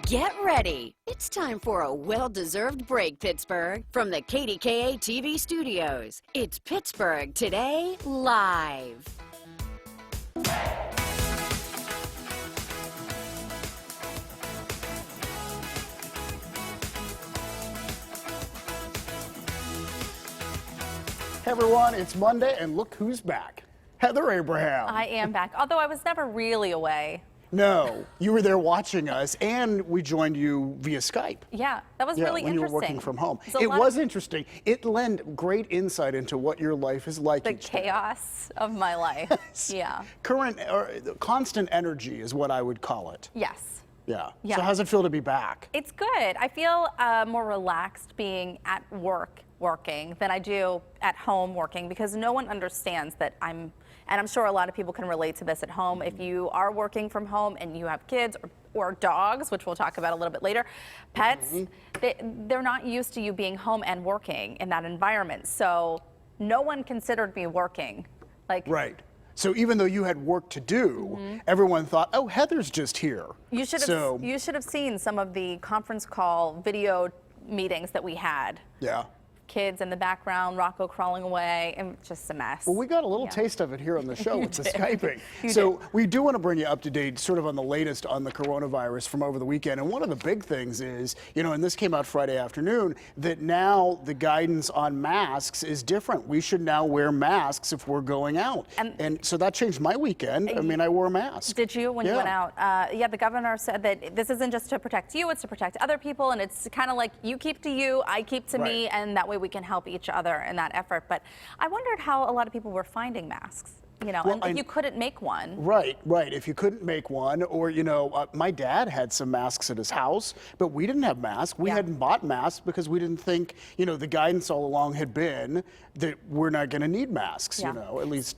Get ready. It's time for a well-deserved break, Pittsburgh. From the KDKA TV studios, it's Pittsburgh Today Live. Hey everyone, it's Monday and look who's back. Heather Abraham. I am back, although I was never really away. No, you were there watching us and we joined you via Skype. Yeah, that was really when interesting. you were working from home. It was interesting. It lent great insight into what your life is like. The chaos of my life. Yeah. Constant energy is what I would call it. Yes. Yeah. Yeah. So how's it feel to be back? It's good. I feel more relaxed being at work working than I do at home working, because no one understands that and I'm sure a lot of people can relate to this at home. If you are working from home and you have kids or dogs, which we'll talk about a little bit later, pets, they're not used to you being home and working in that environment. So no one considered me working. Right. So even though you had work to do, everyone thought, oh, Heather's just here. You should have seen some of the conference call video meetings that we had. Yeah. Kids in the background, Rocco crawling away, and just a mess. Well, we got a little taste of it here on the show with the Skyping. So we do want to bring you up to date sort of on the latest on the coronavirus from over the weekend. And one of the big things is, and this came out Friday afternoon, that now the guidance on masks is different. We should now wear masks if we're going out. And so that changed my weekend. I mean, I wore a mask. Did you when you went out? Yeah, the governor said that this isn't just to protect you, it's to protect other people. And it's kind of like you keep to you, I keep to me, and that way we can help each other in that effort. But I wondered how a lot of people were finding masks, and if you couldn't make one. Right. If you couldn't make one, or, my dad had some masks at his house, but we didn't have masks. We hadn't bought masks because we didn't think, the guidance all along had been that we're not going to need masks, at least.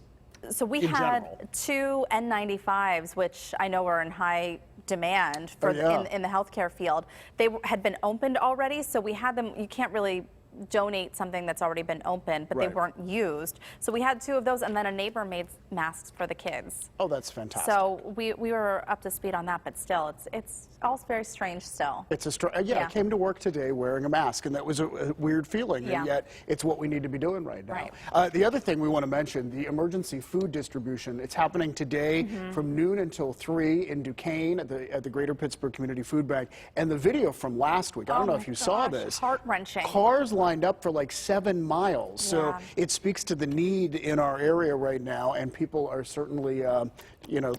So we had 2 N95s, which I know were in high demand for in the healthcare field. They had been opened already, so we had them. You can't really donate something that's already been opened, but they weren't used. So we had 2 of those, and then a neighbor made masks for the kids. Oh, that's fantastic. So we were up to speed on that, but still, it's all very strange still. It's I came to work today wearing a mask, and that was a weird feeling, and yet it's what we need to be doing right now. The other thing we want to mention, the emergency food distribution, it's happening today from noon until 3 in Duquesne at the Greater Pittsburgh Community Food Bank. And the video from last week, I don't know if you saw this. Heart-wrenching. Cars lined up for like 7 miles. So it speaks to the need in our area right now, and people are certainly,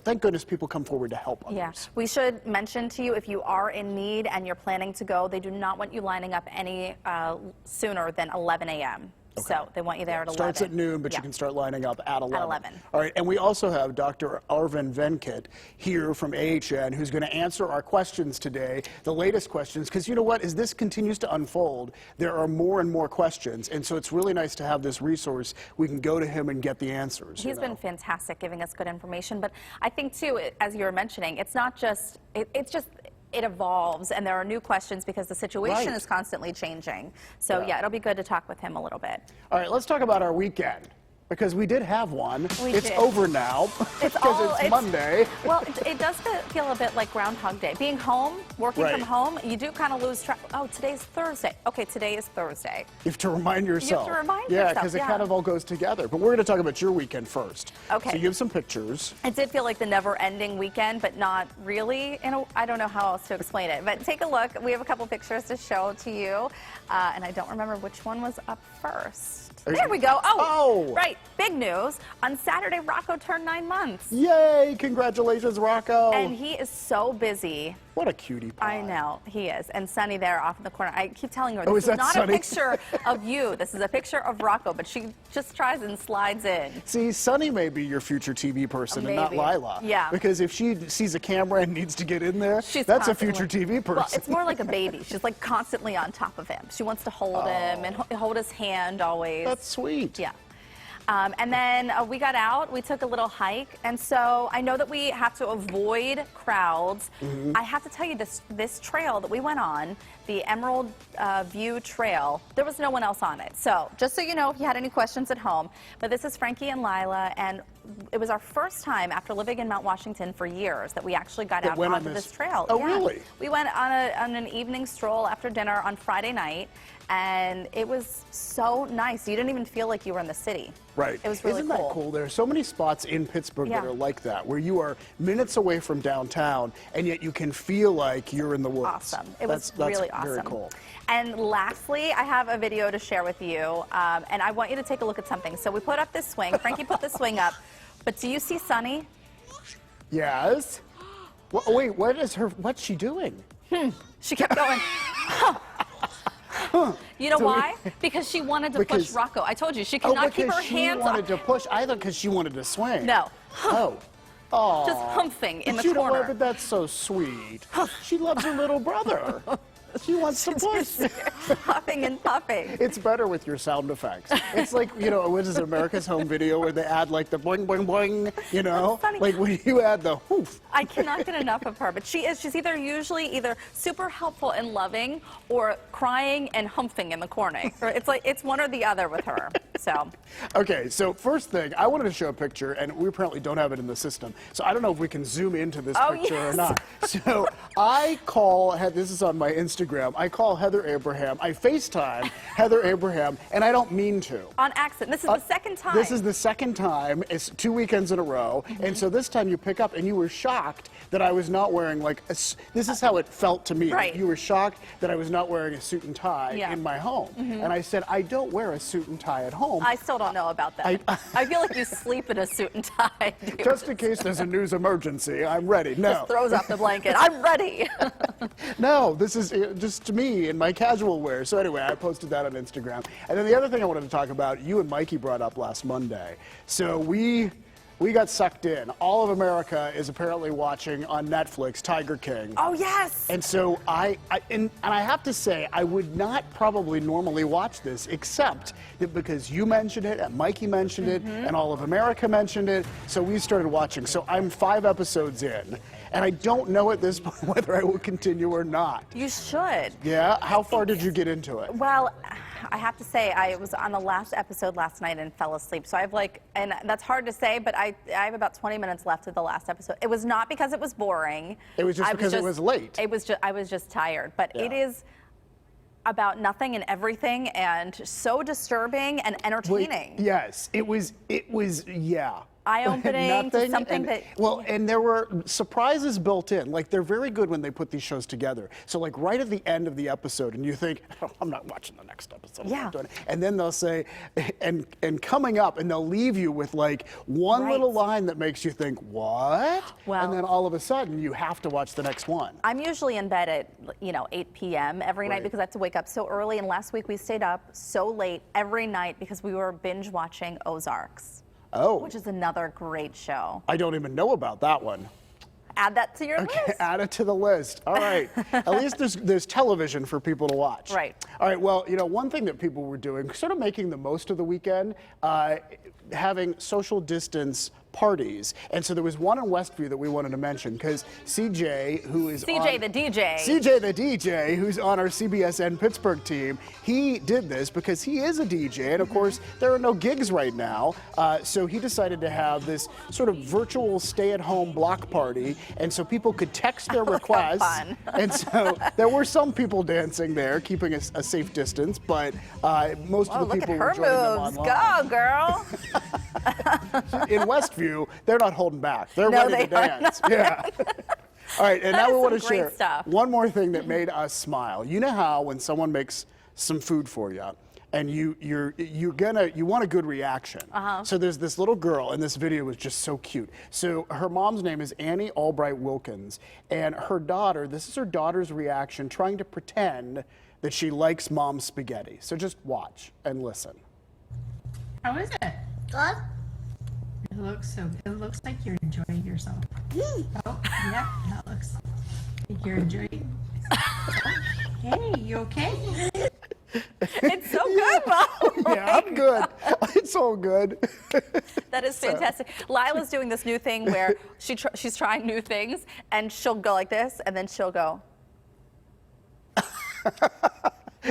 thank goodness people come forward to help others. Yeah, we should mention to you, if you are in need and you're planning to go, they do not want you lining up any sooner than 11 a.m. Okay. So they want you there at 11. Starts at noon, but you can start lining up at 11. At 11. All right, and we also have Dr. Arvind Venkat here from AHN, who's going to answer our questions today, the latest questions, because you know what, as this continues to unfold, there are more and more questions, and so it's really nice to have this resource. We can go to him and get the answers. He's been fantastic giving us good information, but I think too, as you were mentioning, it's not just, it evolves, and there are new questions because the situation is constantly changing. So yeah, it'll be good to talk with him a little bit. All right, let's talk about our weekend, because we did have one. It's over now because it's Monday. Well, it does feel a bit like Groundhog Day. Being home, working from home, you do kind of lose track. Oh, today's Thursday. Okay, today is Thursday. You have to remind yourself. You have to remind yourself. Yeah, because it kind of all goes together. But we're going to talk about your weekend first. Okay. So you have some pictures. It did feel like the never-ending weekend, but not really. I don't know how else to explain it. But take a look. We have a couple pictures to show to you. And I don't remember which one was up first. There we go. Oh, right. Big news. On Saturday, Rocco turned 9 months. Yay. Congratulations, Rocco. And he is so busy. What a cutie pie. I know, he is. And Sunny there off in the corner. I keep telling her, this is not Sunny? A picture of you. This is a picture of Rocco, but she just tries and slides in. See, Sunny may be your future TV person and not Lila. Yeah. Because if she sees a camera and needs to get in there, that's a future TV person. Well, it's more like a baby. She's like constantly on top of him. She wants to hold him and hold his hand always. That's sweet. Yeah. And then we got out, we took a little hike, and so I know that we have to avoid crowds. I have to tell you, this trail that we went on, the Emerald View Trail, there was no one else on it. So just so you know, if you had any questions at home, but this is Frankie and Lila, and it was our first time after living in Mount Washington for years that we actually got out onto this trail. Oh, really? We went on an evening stroll after dinner on Friday night, and it was so nice. You didn't even feel like you were in the city. Right. It was really Isn't that cool? There are so many spots in Pittsburgh that are like that, where you are minutes away from downtown, and yet you can feel like you're in the woods. Awesome. It was really awesome. Very cool. And lastly, I have a video to share with you, and I want you to take a look at something. So we put up this swing. Frankie put the swing up, but do you see Sunny? Yes. Well, wait, what's she doing? She kept going. You know why? Because she wanted to push Rocco. I told you, she cannot keep her hands she wanted to push. I thought because she wanted to swing. No. Oh. Oh. Just humping in the corner. corner. But that's so sweet. She loves her little brother. She wants to push. Huffing and puffing. It's better with your sound effects. It's like, you know, what is it, America's Home Video, where they add like the boing, boing, boing, you know? Like when you add the hoof. I cannot get enough of her, but she's usually super helpful and loving or crying and humping in the corner. It's like, it's one or the other with her, so. Okay, so first thing, I wanted to show a picture, and we apparently don't have it in the system, so I don't know if we can zoom into this picture or not. So I call, this is on my Instagram, I call Heather Abraham, I FaceTime Heather Abraham, and I don't mean to. On accident. This is the second time. This is the second time. It's 2 weekends in a row, and so this time you pick up, and you were shocked that I was not wearing this is how it felt to me. Right. You were shocked that I was not wearing a suit and tie in my home. And I said, I don't wear a suit and tie at home. I still don't know about that. I feel like you sleep in a suit and tie. Just in case there's a news emergency, I'm ready. No. Just throws off the blanket. I'm ready. No, this is just to me in my casual wear. So anyway, I posted that on Instagram. And then the other thing I wanted to talk about, you and Mikey brought up last Monday. So we got sucked in. All of America is apparently watching on Netflix Tiger King. Oh, yes. And so I have to say, I would not probably normally watch this, except that because you mentioned it, and Mikey mentioned it, and all of America mentioned it, so we started watching. So I'm 5 episodes in, and I don't know at this point whether I will continue or not. You should. Yeah? How far did you get into it? Well, I have to say, I was on the last episode last night and fell asleep. So I have and that's hard to say, but I have about 20 minutes left of the last episode. It was not because it was boring. It was just because it was late. I was just tired. But it is about nothing and everything, and so disturbing and entertaining. Yes, it was, yeah. Eye-opening to something that... Well, and there were surprises built in. Like, they're very good when they put these shows together. So, like, right at the end of the episode, and you think, oh, I'm not watching the next episode. Yeah. And then they'll say, and coming up, and they'll leave you with, like, one little line that makes you think, what? Well, and then all of a sudden, you have to watch the next one. I'm usually in bed at, 8 p.m. every night because I have to wake up so early. And last week, we stayed up so late every night because we were binge watching Ozarks. Oh. Which is another great show. I don't even know about that one. Add that to your list. Add it to the list. All right. At least there's television for people to watch. Right. All right. Well, one thing that people were doing, sort of making the most of the weekend, having social distance parties. And so there was one in Westview that we wanted to mention because CJ, who is CJ the DJ, who's on our CBSN Pittsburgh team, he did this because he is a DJ, and of course there are no gigs right now, so he decided to have this sort of virtual stay-at-home block party, and so people could text their requests. Fun. And so there were some people dancing there, keeping a safe distance, but most of the people were joining them online. Go, girl. In Westview, they're not holding back. They're ready to dance. Yeah. All right, and now we want to share one more thing that made us smile. You know how when someone makes some food for you, and you want a good reaction. So there's this little girl, and this video was just so cute. So her mom's name is Annie Albright Wilkins, and this is her daughter's reaction, trying to pretend that she likes mom's spaghetti. So just watch and listen. How is it? Good. It looks so good. It looks like you're enjoying yourself. Oh, yeah, that looks like you're enjoying. Hey, you okay? It's so good, Mom. Yeah, I'm good. It's all good. That is fantastic. Lila's doing this new thing where she's trying new things, and she'll go like this, and then she'll go.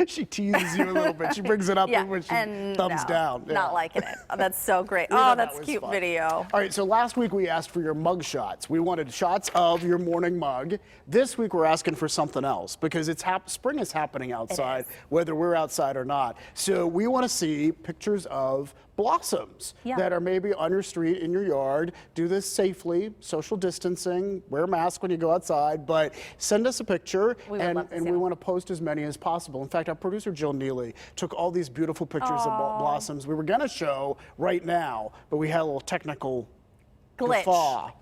She teases you a little bit. She brings it up when she thumbs down. Yeah. Not liking it. Oh, that's so great. Yeah, Oh, that's cute fun. video. All right, so last week we asked for your mug shots. We wanted shots of your morning mug. This week we're asking for something else because spring is happening outside, whether we're outside or not. So we want to see pictures of blossoms that are maybe on your street, in your yard. Do this safely, social distancing, wear a mask when you go outside, but send us a picture and we want to post as many as possible. In fact, our producer Jill Neely took all these beautiful pictures of blossoms we were going to show right now, but we had a little technical glitch.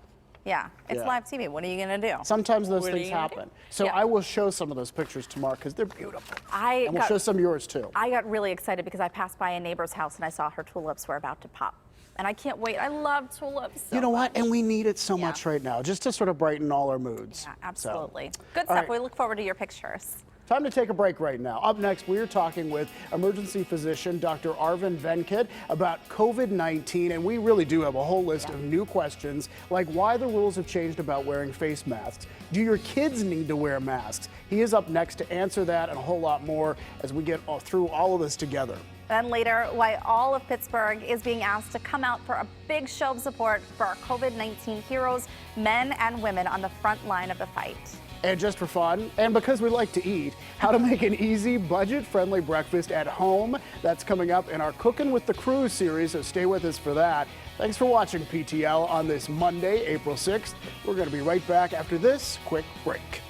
Yeah, it's live TV. What are you going to do? Sometimes those things happen. So I will show some of those pictures tomorrow because they're beautiful. And we'll show some of yours too. I got really excited because I passed by a neighbor's house and I saw her tulips were about to pop. And I can't wait. I love tulips so You know what? And we need it so much right now, just to sort of brighten all our moods. Yeah, absolutely. Good stuff. We look forward to your pictures. Time to take a break right now. Up next, we are talking with emergency physician Dr. Arvind Venkit about COVID-19, and we really do have a whole list of new questions, like why the rules have changed about wearing face masks. Do your kids need to wear masks? He is up next to answer that and a whole lot more as we get through all of this together. Then later, why all of Pittsburgh is being asked to come out for a big show of support for our COVID-19 heroes, men and women on the front line of the fight. And just for fun, and because we like to eat, how to make an easy, budget-friendly breakfast at home. That's coming up in our Cooking with the Crew series, so stay with us for that. Thanks for watching PTL on this Monday, April 6th. We're going to be right back after this quick break.